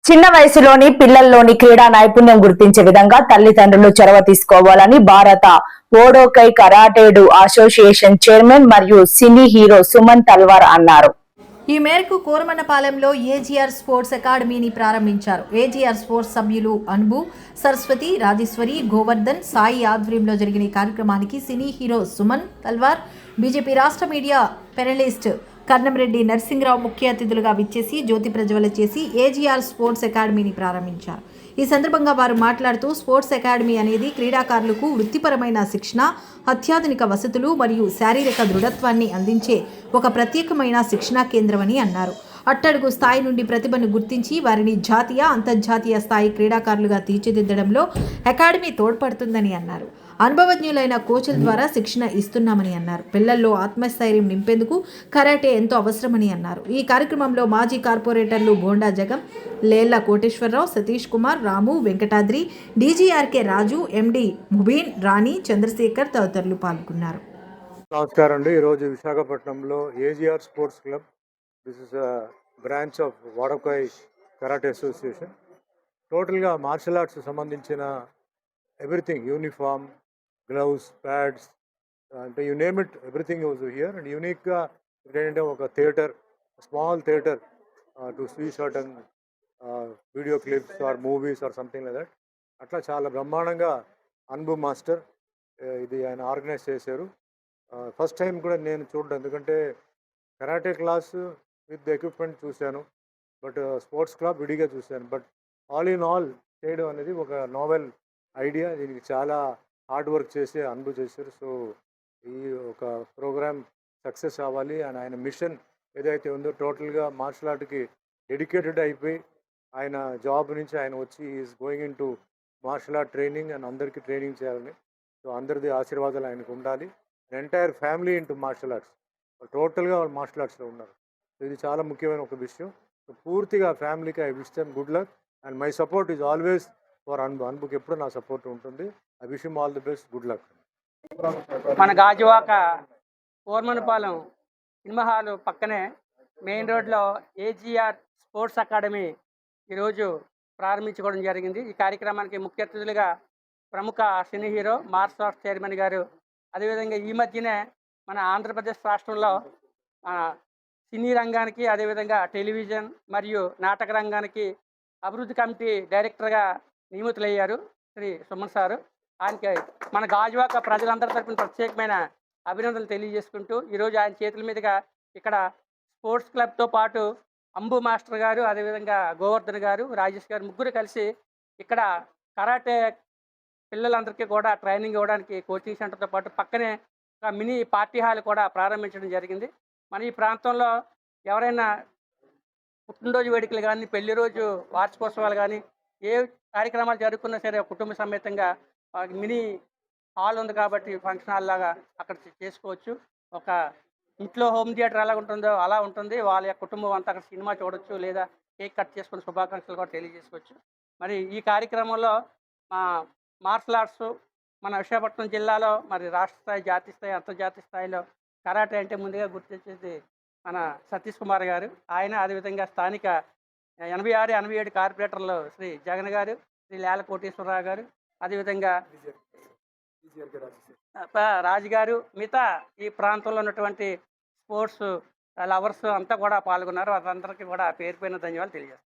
చిన్న వయసులోని పిల్లల్లోని క్రీడా నైపుణ్యం గుర్తించే విధంగా తల్లిదండ్రులు చొరవ తీసుకోవాలని భారత ఓడోకై కరాటేడు అసోసియేషన్ చైర్మన్ మరియు సినీ హీరో సుమన్ తల్వార్ అన్నారు. ఈ మేరకు కోరమన్నపాలెంలో ఏజీఆర్ స్పోర్ట్స్ అకాడమీని ప్రారంభించారు. ఏజీఆర్ స్పోర్ట్స్ సభ్యులు అన్బు, సరస్వతి, రాజేశ్వరి, గోవర్ధన్, సాయి ఆధ్వర్యంలో జరిగిన ఈ కార్యక్రమానికి సినీ హీరో సుమన్ తల్వార్, బీజేపీ రాష్ట్ర మీడియా పెనలిస్ట్ కర్ణంరెడ్డి నరసింహరావు ముఖ్య అతిథులుగా విచ్చేసి జ్యోతి ప్రజ్వల చేసి ఏజీఆర్ స్పోర్ట్స్ అకాడమీని ప్రారంభించారు. ఈ సందర్భంగా వారు మాట్లాడుతూ స్పోర్ట్స్ అకాడమీ అనేది క్రీడాకారులకు వృత్తిపరమైన శిక్షణ, అత్యాధునిక వసతులు మరియు శారీరక దృఢత్వాన్ని అందించే ఒక ప్రత్యేకమైన శిక్షణా కేంద్రమని అన్నారు. అట్టడుగు స్థాయి నుండి ప్రతిభను గుర్తించి వారిని జాతీయ, అంతర్జాతీయ స్థాయి క్రీడాకారులుగా తీర్చిదిద్దడంలో అకాడమీ తోడ్పడుతుందని అన్నారు. అనుభవజ్ఞులైన కోచ్ల ద్వారా శిక్షణ ఇస్తున్నామని అన్నారు. పిల్లల్లో ఆత్మస్థైర్యం నింపేందుకు కరాటే ఎంతో అవసరమని అన్నారు. ఈ కార్యక్రమంలో మాజీ కార్పొరేటర్లు బోండా జగం, లేళ్ల కోటేశ్వరరావు, సతీష్ కుమార్, రాము, వెంకటాద్రి, డీజీఆర్కే రాజు, ఎండి ముబీన్, రాణి, చంద్రశేఖర్ తదితరులు పాల్గొన్నారు. నమస్కారం అండి. ఈరోజు విశాఖపట్నంలో AGR sports club, this is branch of Wadokai karate association, టోటల్గా మార్షల్ ఆర్ట్స్ సంబంధించిన ఎవ్రీథింగ్, యూనిఫామ్, గ్లౌస్, ప్యాడ్స్, అంటే you name it, everything was here. And యూనిక్గా ఏంటంటే ఒక theatre, small theatre to see certain video clips or movies or something like that. అట్లా చాలా బ్రహ్మాండంగా Anbu master ఇది ఆయన ఆర్గనైజ్ చేశారు. ఫస్ట్ టైం కూడా నేను చూడడం, ఎందుకంటే కరాటే క్లాస్ విత్ ఎక్విప్మెంట్ చూశాను, బట్ స్పోర్ట్స్ క్లబ్ విడిగా చూశాను. బట్ ఆల్ ఇన్ ఆల్ చేయడం అనేది ఒక నోవెల్ ఐడియా. దీనికి చాలా హార్డ్ వర్క్ చేసి అన్బు చేశారు. సో ఈ ఒక ప్రోగ్రామ్ సక్సెస్ అవ్వాలి అని ఆయన మిషన్ ఏదైతే ఉందో, టోటల్గా మార్షల్ ఆర్ట్కి డెడికేటెడ్ అయిపోయి ఆయన జాబ్ నుంచి ఆయన వచ్చి is going in to martial art training and అందరికీ ట్రైనింగ్ చేయాలని. సో అందరిది ఆశీర్వాదాలు ఆయనకు ఉండాలి. Entire family into martial arts, టోటల్గా వాళ్ళు మార్షల్ ఆర్ట్స్లో ఉన్నారు. సో ఇది చాలా ముఖ్యమైన ఒక విషయం. సో పూర్తిగా ఫ్యామిలీకి I wish them good luck and my support is always for Anbu. అన్బుకి ఎప్పుడు నా సపోర్ట్ ఉంటుంది. I wish him all the best, good luck. మన గాజువాక కోరమన్నపాలెం సినిమా హాలు పక్కనే మెయిన్ రోడ్లో ఏజీఆర్ స్పోర్ట్స్ అకాడమీ ఈరోజు ప్రారంభించుకోవడం జరిగింది. ఈ కార్యక్రమానికి ముఖ్య అతిథులుగా ప్రముఖ సినీ హీరో, మార్షల్ ఆర్ట్స్ చైర్మన్ గారు, అదేవిధంగా ఈ మధ్యనే మన ఆంధ్రప్రదేశ్ రాష్ట్రంలో సినీ రంగానికి, అదేవిధంగా టెలివిజన్ మరియు నాటక రంగానికి అభివృద్ధి కమిటీ డైరెక్టర్గా నియమితులయ్యారు శ్రీ సుమన్ సారు. ఆయనకి మన గాజువాక ప్రజలందరి తరపున ప్రత్యేకమైన అభినందనలు తెలియజేసుకుంటూ, ఈరోజు ఆయన చేతుల మీదుగా ఇక్కడ స్పోర్ట్స్ క్లబ్తో పాటు అంబు మాస్టర్ గారు, అదేవిధంగా గోవర్ధన్ గారు, రాజేష్ గారు ముగ్గురు కలిసి ఇక్కడ కరాటే పిల్లలందరికీ కూడా ట్రైనింగ్ ఇవ్వడానికి కోచింగ్ సెంటర్తో పాటు పక్కనే ఒక మినీ పార్టీ హాల్ కూడా ప్రారంభించడం జరిగింది. మన ఈ ప్రాంతంలో ఎవరైనా పుట్టినరోజు వేడుకలు కానీ, పెళ్లి రోజు వార్షికోత్సవాలు కానీ, ఏ కార్యక్రమాలు జరుగుతున్నా సరే కుటుంబ సమేతంగా మినీ హాల్ ఉంది కాబట్టి ఫంక్షన్ హాల్ లాగా అక్కడ చేసుకోవచ్చు. ఒక ఇంట్లో హోమ్ థియేటర్ ఎలా ఉంటుందో అలా ఉంటుంది. వాళ్ళ యొక్క కుటుంబం అంతా అక్కడ సినిమా చూడొచ్చు, లేదా కేక్ కట్ చేసుకుని శుభాకాంక్షలు కూడా తెలియజేసుకోవచ్చు. మరి ఈ కార్యక్రమంలో మార్షల్ ఆర్ట్స్ మన విశాఖపట్నం జిల్లాలో మరి రాష్ట్ర స్థాయి, జాతీయ స్థాయి, అంతర్జాతీయ స్థాయిలో కరాటే అంటే ముందుగా గుర్తొచ్చేది మన సతీష్ కుమార్ గారు. ఆయన అదేవిధంగా స్థానిక 86, 87 కార్పొరేటర్లు శ్రీ జగన్ గారు, శ్రీ లేళ్ల కోటేశ్వరరావు గారు, అదేవిధంగా రాజు గారు, మిగతా ఈ ప్రాంతంలో ఉన్నటువంటి స్పోర్ట్స్ లవర్స్ అంతా కూడా పాల్గొన్నారు. వారందరికీ కూడా పేరు పైన ధన్యవాదాలు తెలియజేస్తారు.